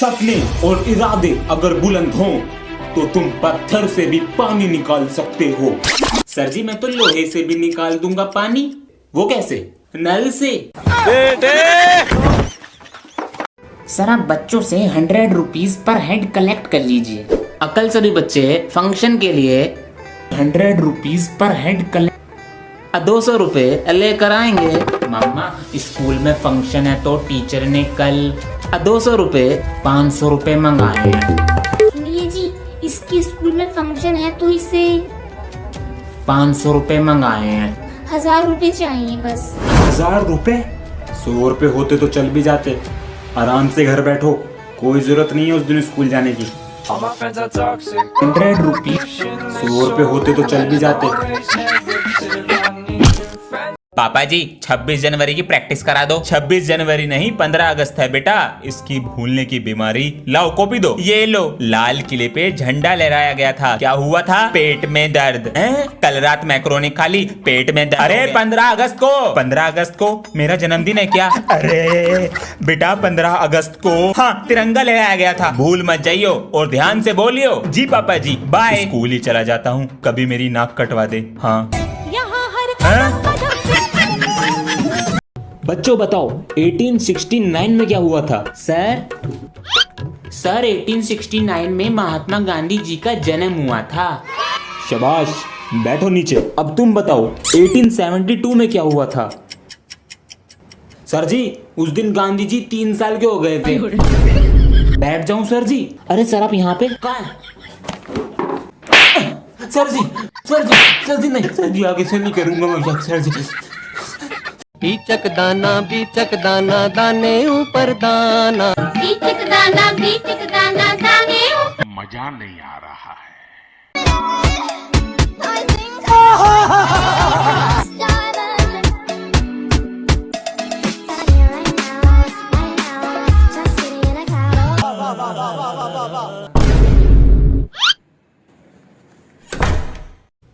सपने और इरादे अगर बुलंद हों तो तुम पत्थर से भी पानी निकाल सकते हो। सर जी मैं तो लोहे से भी निकाल दूंगा पानी। वो कैसे? नल से। सर आप बच्चों से 100 रुपीज पर हेड कलेक्ट कर लीजिए। अकल सभी बच्चे फंक्शन के लिए 100 रुपीज पर हेड कलेक्ट 200 रुपए लेकर आएंगे। मामा स्कूल में फंक्शन है तो टीचर ने कल 200 रुपए 500 रुपए मंगाए हैं। सुनिए जी, इसके स्कूल में फंक्शन है तो इसे 500 रुपए मंगाए हैं। 1000 रुपए चाहिए बस। 1000 रुपए? 100 रुपए होते तो चल भी जाते। आराम से घर बैठो, कोई जरूरत नहीं है उस दिन स्कूल जाने की। 100 रुपीज 100 रुपए होते तो चल भी जाते। पापा जी 26 जनवरी की प्रैक्टिस करा दो। 26 जनवरी नहीं 15 अगस्त है बेटा। इसकी भूलने की बीमारी। लाओ कॉपी दो। ये लो, लाल किले पे झंडा लहराया गया था। क्या हुआ था? पेट में दर्द। कल रात मैक्रोनी खा ली, पेट में दर्द। अरे 15 अगस्त को, 15 अगस्त को मेरा जन्मदिन है क्या? अरे बेटा 15 अगस्त को हाँ तिरंगा लहराया गया था। भूल मत जाइयो और ध्यान से बोलियो। जी पापा जी बाय। स्कूल ही चला जाता हूँ, कभी मेरी नाक कटवा दे। हाँ बच्चों बताओ 1869 में क्या हुआ था? सर 1869 में महात्मा गांधी जी का जन्म हुआ था। शाबाश, बैठो नीचे। अब तुम बताओ 1872 में क्या हुआ था? सर जी उस दिन गांधी जी 3 साल के हो गए थे। बैठ जाऊं सर जी? अरे सर आप यहाँ पे सर जी नहीं, सर जी आगे से नहीं करूंगा मैं। सर जी बीचक दाना दाने ऊपर दाना। बीचक दाना दाने ऊपर। मजा नहीं आ रहा है।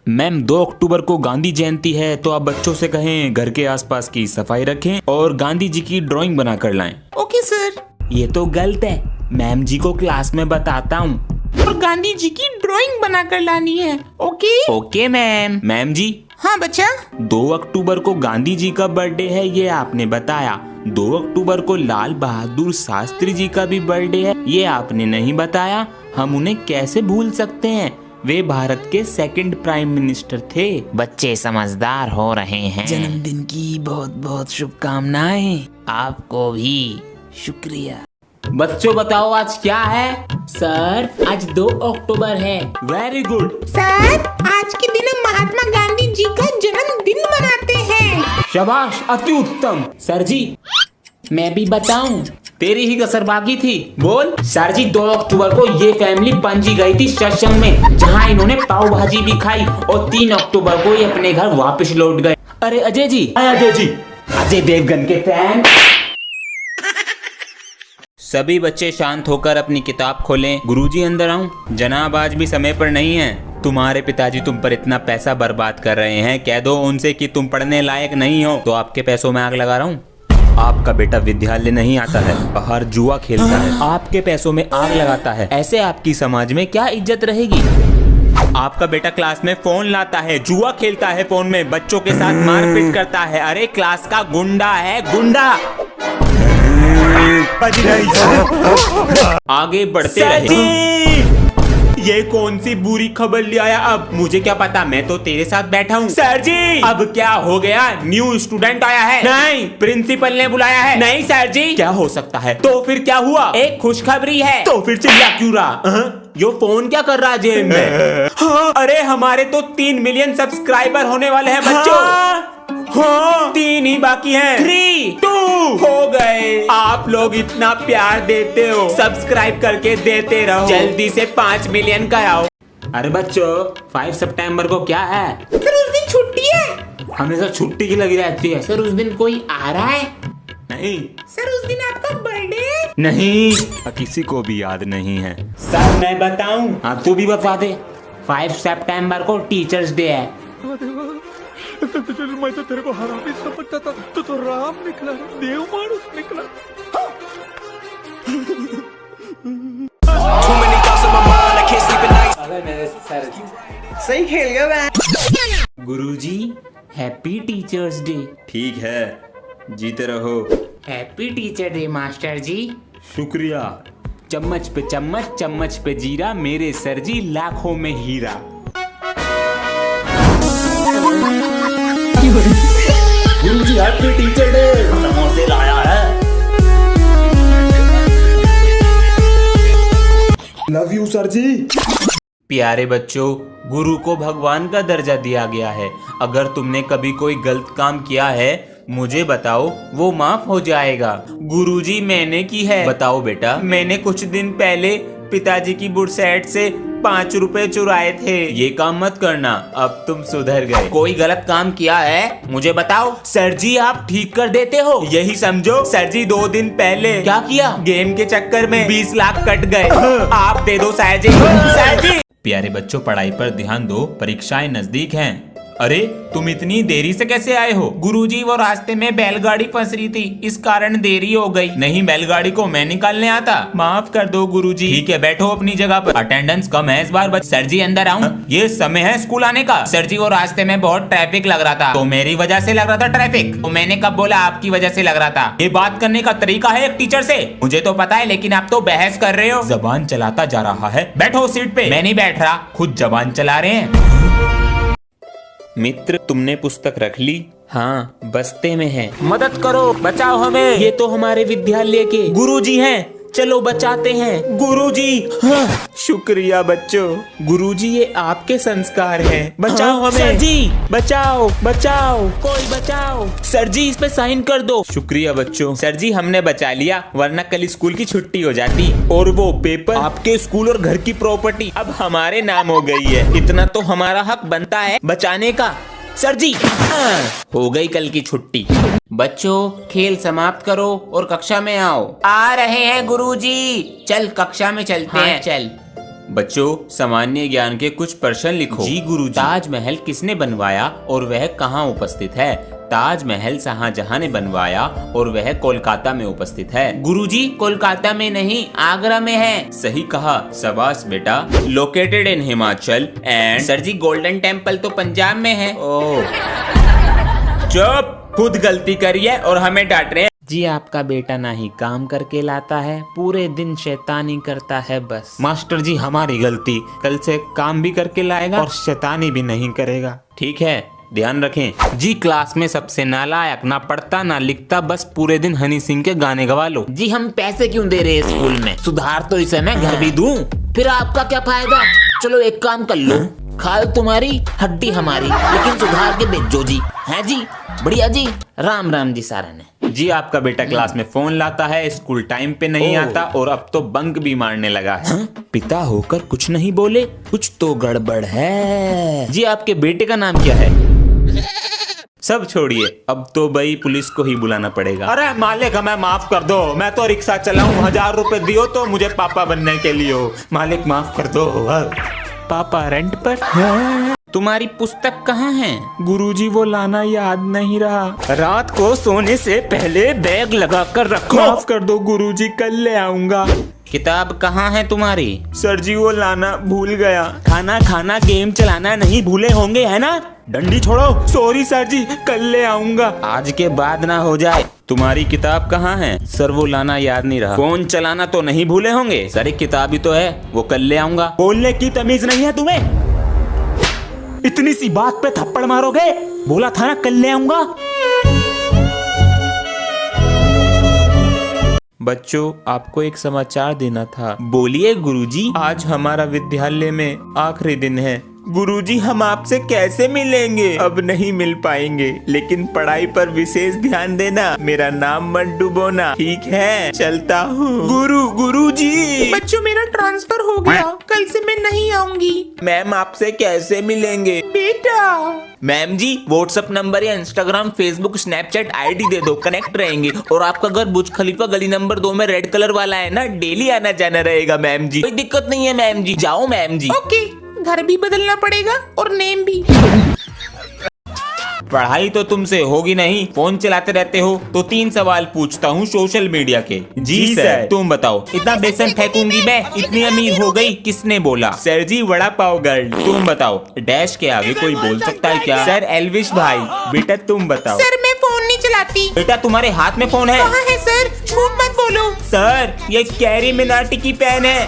मैम 2 अक्टूबर को गांधी जयंती है तो आप बच्चों से कहें घर के आसपास की सफाई रखें और गांधी जी की ड्राइंग बना कर लाएं। Okay sir. ये तो गलत है, मैम जी को क्लास में बताता हूँ। और गांधी जी की ड्राइंग बना कर लानी है। Okay okay ma'am. मैम जी हाँ बच्चा। 2 अक्टूबर को गांधी जी का बर्थडे है ये आपने बताया। 2 अक्टूबर को लाल बहादुर शास्त्री जी का भी बर्थडे है ये आपने नहीं बताया। हम उन्हें कैसे भूल सकते हैं? वे भारत के 2nd प्राइम मिनिस्टर थे। बच्चे समझदार हो रहे हैं। जन्मदिन की बहुत बहुत शुभकामनाएं। आपको भी शुक्रिया। बच्चों बताओ आज क्या है? सर आज 2 अक्टूबर है। Very good. सर आज के दिन हम महात्मा गांधी जी का जन्मदिन मनाते हैं। शाबाश, अति उत्तम। सर जी मैं भी बताऊं? तेरी ही कसर बाकी थी। बोल। सर जी 2 अक्टूबर को ये फैमिली पणजी गई थी सत्संग में, जहां इन्होंने पाव भाजी भी खाई और 3 अक्टूबर को ये अपने घर वापस लौट गए। अरे अजय जी। अजय जी, अजय देवगन के फैन। सभी बच्चे शांत होकर अपनी किताब खोलें। गुरुजी अंदर आऊं? जनाब आज भी समय पर नहीं है। तुम्हारे पिताजी तुम पर इतना पैसा बर्बाद कर रहे हैं, कह दो उनसे कि तुम पढ़ने लायक नहीं हो। तो आपके पैसों में आग लगा रहा हूँ। आपका बेटा विद्यालय नहीं आता है, बाहर जुआ खेलता है, आपके पैसों में आग लगाता है। ऐसे आपकी समाज में क्या इज्जत रहेगी? आपका बेटा क्लास में फोन लाता है, जुआ खेलता है फोन में, बच्चों के साथ मारपीट करता है। अरे क्लास का गुंडा है, गुंडा। आगे बढ़ते रहे। ये कौन सी बुरी खबर ले आया? अब मुझे क्या पता, मैं तो तेरे साथ बैठा हूँ। सर जी अब क्या हो गया? न्यू स्टूडेंट आया है? नहीं, प्रिंसिपल ने बुलाया है। नहीं सर जी। क्या हो सकता है? तो फिर क्या हुआ? एक खुशखबरी है। तो फिर चिल्ला क्यों रहा? यो फोन क्या कर रहा है जेब में? हाँ, अरे हमारे तो 3 मिलियन सब्सक्राइबर होने वाले हैं बच्चों। हाँ 3 ही बाकी हैं। 3, 2 हो गए। आप लोग इतना प्यार देते हो, सब्सक्राइब करके देते रहो। जल्दी से 5 मिलियन का आओ। अरे बच्चों 5 सितंबर को क्या है? सर उस दिन छुट्टी है। हमेशा छुट्टी की लगी रहती है। सर उस दिन कोई आ रहा है? नहीं सर उस दिन आपका बर्थडे है। नहीं, किसी को भी याद नहीं है। सर मैं बताऊं? हाँ तू भी बता दे। 5 सितंबर को टीचर्स डे है। मैं तो तेरे को हरामी समझता था, तो राम निकला, देव मानुस निकला। सही खेल गया मैं। गुरुजी हैप्पी टीचर्स डे। ठीक है, जीते रहो। हैप्पी टीचर डे मास्टर जी। शुक्रिया। चम्मच पे चम्मच, चम्मच पे जीरा, मेरे सर जी लाखों में हीरा। गुरुजी हैप्पी टीचर डे, समोसे लाया है। लव यू सर जी। प्यारे बच्चों, गुरु को भगवान का दर्जा दिया गया है। अगर तुमने कभी कोई गलत काम किया है मुझे बताओ, वो माफ हो जाएगा। गुरुजी मैंने की है। बताओ बेटा। मैंने कुछ दिन पहले पिताजी की बुरसैट से 5 रुपए चुराए थे। ये काम मत करना, अब तुम सुधर गए। कोई गलत काम किया है मुझे बताओ। सर जी आप ठीक कर देते हो, यही समझो। सर जी 2 दिन पहले क्या किया? गेम के चक्कर में 20 लाख कट गए। आप दे दो सर जी। सर जी। प्यारे बच्चों, पढ़ाई पर ध्यान दो, परीक्षाएं नजदीक हैं। अरे तुम इतनी देरी से कैसे आए हो? गुरुजी वो रास्ते में बैलगाड़ी फंस रही थी, इस कारण देरी हो गई। नहीं, बैलगाड़ी को मैं निकालने आता। माफ कर दो गुरुजी। ठीक है, बैठो अपनी जगह पर। अटेंडेंस कम है इस बार। सर जी अंदर आऊं? ये समय है स्कूल आने का। सर जी वो रास्ते में बहुत ट्रैफिक लग रहा था। तो मेरी वजह से लग रहा था ट्रैफिक? तो मैंने कब बोला आपकी वजह से लग रहा था? ये बात करने का तरीका है एक टीचर से? मुझे तो पता है, लेकिन आप तो बहस कर रहे हो। जबान चलाता जा रहा है। बैठो सीट पे। मैं नहीं बैठ रहा। खुद जबान चला रहे हैं। मित्र, तुमने पुस्तक रख ली? हाँ, बस्ते में है। मदद करो, बचाओ हमें। ये तो हमारे विद्यालय के गुरुजी हैं, चलो बचाते हैं। गुरुजी। हाँ, शुक्रिया बच्चों। गुरुजी ये आपके संस्कार हैं। बचाओ हाँ, हमें। सर जी बचाओ, बचाओ, कोई बचाओ। सर जी इस पे साइन कर दो। शुक्रिया बच्चों। सर जी हमने बचा लिया, वरना कल स्कूल की छुट्टी हो जाती और वो पेपर आपके स्कूल और घर की प्रॉपर्टी अब हमारे नाम हो गई है। इतना तो हमारा हक बनता है बचाने का। सर जी हो गई कल की छुट्टी। बच्चों खेल समाप्त करो और कक्षा में आओ। आ रहे हैं गुरुजी। चल कक्षा में चलते हैं। चल। बच्चों सामान्य ज्ञान के कुछ प्रश्न लिखो। जी गुरुजी। ताजमहल किसने बनवाया और वह कहाँ उपस्थित है? ताजमहल शाहजहां ने बनवाया और वह कोलकाता में उपस्थित है। गुरुजी कोलकाता में नहीं, आगरा में है। सही कहा, शाबाश बेटा। Located in Himachal and. Sir ji Golden Temple तो पंजाब में है। ओह, चुप। खुद गलती करी है और हमें डांट रहे हैं। जी आपका बेटा ना ही काम करके लाता है, पूरे दिन शैतानी करता है बस। मास्टर जी हमारी गलती, कल से काम भी करके लाएगा और शैतानी भी नहीं करेगा। ठीक है, ध्यान रखें। जी क्लास में सबसे नालायक, ना पढ़ता ना लिखता, बस पूरे दिन हनी सिंह के गाने गवा लो। जी हम पैसे क्यों दे रहे हैं स्कूल में? सुधार तो इसे मैं घर भी दूं। फिर आपका क्या फायदा? चलो एक काम कर लो, खाल तुम्हारी हड्डी हमारी, लेकिन सुधार के भेजो जी। है जी, बढ़िया जी। राम राम जी सारा ने। जी आपका बेटा क्लास में फोन लाता है, स्कूल टाइम पे नहीं आता और अब तो बंक भी मारने लगा है। हाँ? पिता होकर कुछ नहीं बोले, कुछ तो गड़बड़ है। जी आपके बेटे का नाम क्या है? सब छोड़िए, अब तो भाई पुलिस को ही बुलाना पड़ेगा। अरे मालिक हमें माफ कर दो, मैं तो रिक्शा चलाऊं, 1000 रुपए दियो तो मुझे पापा बनने के लिए हो। मालिक माफ कर दो। पापा रेंट पर? तुम्हारी पुस्तक कहाँ है? गुरुजी वो लाना याद नहीं रहा। रात को सोने से पहले बैग लगा कर रखो। माफ कर दो गुरुजी, कल ले आऊंगा। किताब कहाँ है तुम्हारी? सर जी वो लाना भूल गया। खाना खाना गेम चलाना नहीं भूले होंगे, है ना? डंडी छोड़ो। सॉरी सर जी, कल ले आऊंगा। आज के बाद ना हो जाए। तुम्हारी किताब कहाँ है? सर वो लाना याद नहीं रहा। फोन चलाना तो नहीं भूले होंगे? सर एक किताब ही तो है, वो कल ले आऊंगा। बोलने की तमीज नहीं है तुम्हें? इतनी सी बात पे थप्पड़ मारोगे? बोला था ना कल ले आऊंगा। बच्चों आपको एक समाचार देना था। बोलिए गुरुजी। आज हमारा विद्यालय में आखिरी दिन है। गुरुजी हम आपसे कैसे मिलेंगे? अब नहीं मिल पाएंगे, लेकिन पढ़ाई पर विशेष ध्यान देना। मेरा नाम मत डुबोना, ठीक है? चलता हूँ। गुरुजी। बच्चों मेरा ट्रांसफर हो गया, कल से मैं नहीं आऊंगी। मैम आपसे कैसे मिलेंगे? बेटा। मैम जी व्हाट्सएप नंबर या इंस्टाग्राम, फेसबुक, स्नैपचैट आईडी दे दो, कनेक्ट रहेंगे। और आपका घर बुर्ज खलीफा गली नंबर 2 में रेड कलर वाला है ना, डेली आना जाना रहेगा मैम जी। कोई दिक्कत नहीं है मैम जी, जाओ मैम जी। ओके, घर भी बदलना पड़ेगा और नेम भी। पढ़ाई तो तुमसे होगी नहीं, फोन चलाते रहते हो। तो 3 सवाल पूछता हूँ सोशल मीडिया के। जी सर। तुम बताओ, इतना बेसन फेंकूंगी मैं, इतनी अमीर हो गई, किसने बोला? सर जी वड़ा पाव गर्ल। तुम बताओ, डैश के आगे कोई बोल सकता है क्या? सर एल्विश भाई। बेटा तुम बताओ। सर मैं फोन नहीं चलाती। बेटा तुम्हारे हाथ में फोन है? कहाँ है सर? झूठ मत बोलो। सर ये कैरी मिनाटी की पेन है।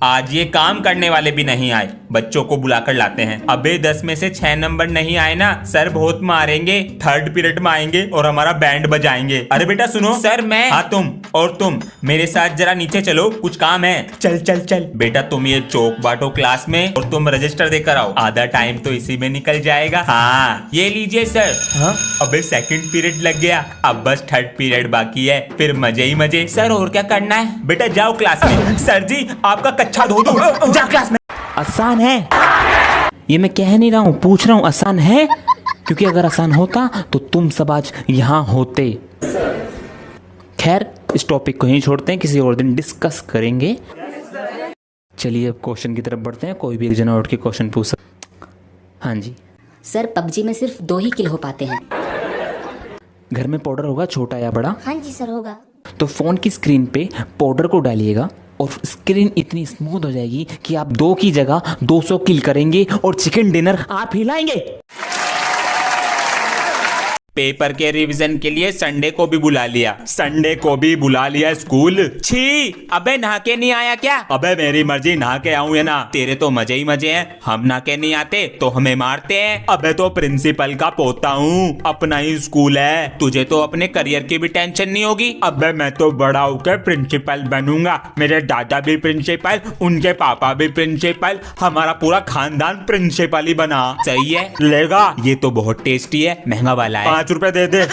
आज ये काम करने वाले भी नहीं आए, बच्चों को बुलाकर लाते हैं। अबे 10 में से 6 नंबर नहीं आए ना, सर बहुत मारेंगे। 3rd पीरियड में आएंगे और हमारा बैंड बजाएंगे। अरे बेटा सुनो। सर मैं। हाँ तुम, और तुम मेरे साथ जरा नीचे चलो, कुछ काम है। चल चल चल। बेटा तुम ये चौक बांटो क्लास में और तुम रजिस्टर देकर आओ, आधा टाइम तो इसी में निकल जाएगा। हाँ ये लीजिए सर। हाँ अबे 2nd पीरियड लग गया, अब बस 3rd पीरियड बाकी है, फिर मजे ही मजे। सर और क्या करना है? बेटा जाओ क्लास में। सर जी आपका कच्चा धो दो, जा क्लास में। आसान है ये, मैं कह नहीं रहा हूँ, पूछ रहा हूँ आसान है, क्योंकि अगर आसान होता तो तुम सब आज यहाँ होते। खैर इस टॉपिक को यहीं छोड़ते हैं, किसी और दिन डिस्कस करेंगे। चलिए अब क्वेश्चन की तरफ बढ़ते हैं। कोई भी एक जना उठ के क्वेश्चन पूछ सकता। हाँ जी सर पबजी में सिर्फ 2 ही किल हो पाते हैं। घर में पाउडर होगा, छोटा या बड़ा? हाँ जी सर होगा। तो फोन की स्क्रीन पे पाउडर को डालिएगा और स्क्रीन इतनी स्मूथ हो जाएगी कि आप 2 की जगह 200 किल करेंगे और चिकन डिनर आप ही लाएंगे। पेपर के रिवीजन के लिए संडे को भी बुला लिया। संडे को भी बुला लिया स्कूल। छी अबे नहा के नहीं आया क्या? अबे मेरी मर्जी, नहा के आऊं या ना, तेरे तो मजे ही मजे हैं। हम नहा के नहीं आते तो हमें मारते हैं। अबे तो प्रिंसिपल का पोता हूँ, अपना ही स्कूल है, तुझे तो अपने करियर की भी टेंशन नहीं होगी। अबे मैं तो बड़ा होकर प्रिंसिपल बनूंगा, मेरे दादा भी प्रिंसिपल, उनके पापा भी प्रिंसिपल, हमारा पूरा खानदान प्रिंसिपल ही बना। सही है, लेगा? ये तो बहुत टेस्टी है, महंगा वाला है, 5 रुपए दे दे।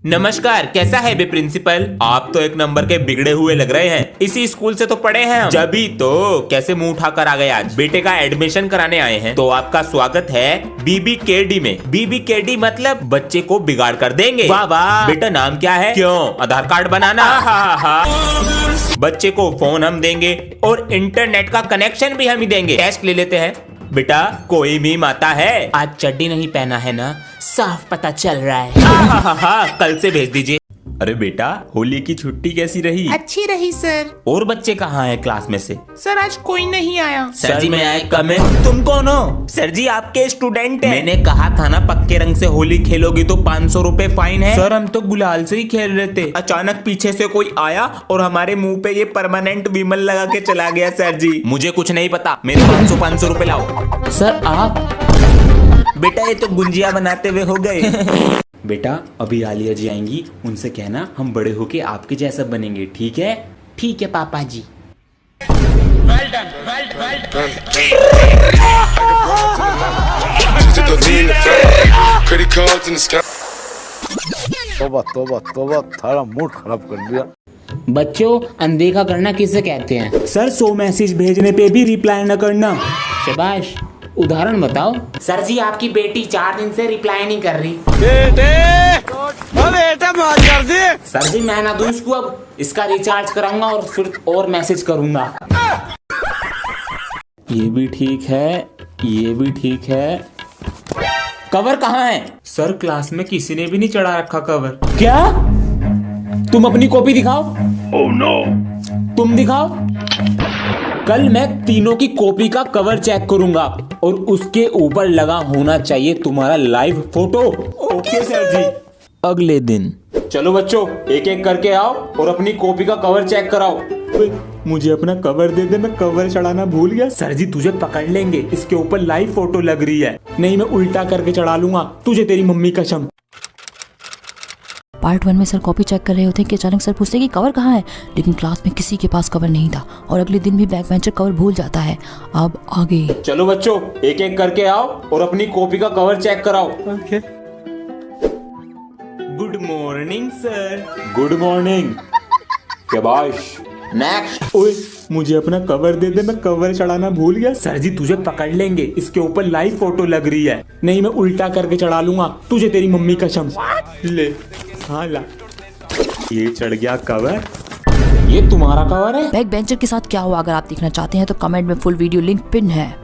नमस्कार, कैसा है बे प्रिंसिपल? आप तो एक नंबर के बिगड़े हुए लग रहे हैं, इसी स्कूल से तो पढ़े हैं हम। जभी तो कैसे मुंह उठाकर आ गए आज? बेटे का एडमिशन कराने आए हैं, तो आपका स्वागत है BBKD में। BBKD मतलब बच्चे को बिगाड़ कर देंगे। वाह वाह। बेटा नाम क्या है? क्यों आधार कार्ड बनाना? बच्चे को फोन हम देंगे और इंटरनेट का कनेक्शन भी हम ही देंगे। टेस्ट ले लेते हैं। बेटा कोई भी माता है? आज चड्डी नहीं पहना है ना, साफ पता चल रहा है। कल से भेज दीजिए। अरे बेटा होली की छुट्टी कैसी रही? अच्छी रही सर। और बच्चे कहाँ हैं क्लास में से? सर आज कोई नहीं आया। सर जी मैं आया कम है। तुम कौन हो? सर जी आपके स्टूडेंट हैं। मैंने कहा था ना पक्के रंग से होली खेलोगी तो 500 रुपए फाइन है। सर हम तो गुलाल से ही खेल रहे थे, अचानक पीछे से कोई आया और हमारे मुंह पे ये परमानेंट विमल लगा के चला गया। सर जी मुझे कुछ नहीं पता, मेरे 500 रुपए लाओ। सर आप? बेटा ये तो गुंजिया बनाते हुए हो गए। बेटा अभी आलिया जी आएंगी, उनसे कहना हम बड़े होके आपके जैसा बनेंगे, ठीक है? ठीक है पापा जी। तोबा तोबा तोबा, थारा मूड खराब कर दिया। बच्चों अनदेखा करना किसे कहते हैं? सर 100 मैसेज भेजने पे भी रिप्लाई न करना। शाबाश, उदाहरण बताओ। सर जी आपकी बेटी 4 दिन से रिप्लाई नहीं कर रही। बेटा बात कर दे। सर जी मैं ना दूं इसको, अब इसका रिचार्ज कराऊंगा और फिर और मैसेज करूंगा। ये भी ठीक है, ये भी ठीक है। कवर कहाँ है? सर क्लास में किसी ने भी नहीं चढ़ा रखा कवर। क्या? तुम अपनी कॉपी दिखाओ। Oh no. तुम दिखाओ। कल मैं तीनों की कॉपी का कवर चेक करूंगा और उसके ऊपर लगा होना चाहिए तुम्हारा लाइव फोटो। ओके सर जी। अगले दिन चलो बच्चों एक एक करके आओ और अपनी कॉपी का कवर चेक कराओ। मुझे अपना कवर दे दे, मैं कवर चढ़ाना भूल गया। सर जी तुझे पकड़ लेंगे, इसके ऊपर लाइव फोटो लग रही है। नहीं मैं उल्टा करके चढ़ा लूंगा, तुझे तेरी मम्मी कसम। पार्ट 1 में सर कॉपी चेक कर रहे होते कि अचानक सर पूछते कि कवर कहाँ है, लेकिन क्लास में किसी के पास कवर नहीं था और अगले दिन भी बैक बेंचर कवर भूल जाता है। अब आगे चलो बच्चों एक एक करके आओ और अपनी कॉपी का कवर चेक कराओ। Good morning sir. Good morning. शाबाश। नेक्स्ट। ओए मुझे अपना कवर दे दे, मैं कवर चढ़ाना भूल गया। सर जी तुझे पकड़ लेंगे, इसके ऊपर लाइव फोटो लग रही है। नहीं मैं उल्टा करके चढ़ा लूंगा, तुझे तेरी मम्मी कसम। ले हाँ ला, ये चढ़ गया कवर। ये तुम्हारा कवर है? बैक बेंचर के साथ क्या हुआ अगर आप देखना चाहते हैं तो कमेंट में फुल वीडियो लिंक पिन है।